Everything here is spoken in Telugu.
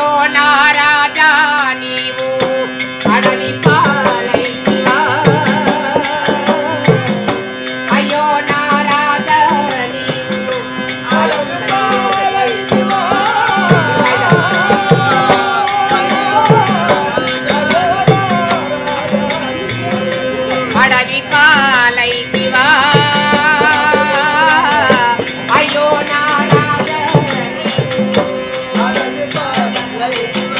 అయ్యో నా రాజా నీవు అడవి పాలైతివా అయ్యో నా రాజా నీవు అడవి పాలైతివా అడవి పాలైతివా అయ్యో నా రాజా నీవు అడవి పాలైతివా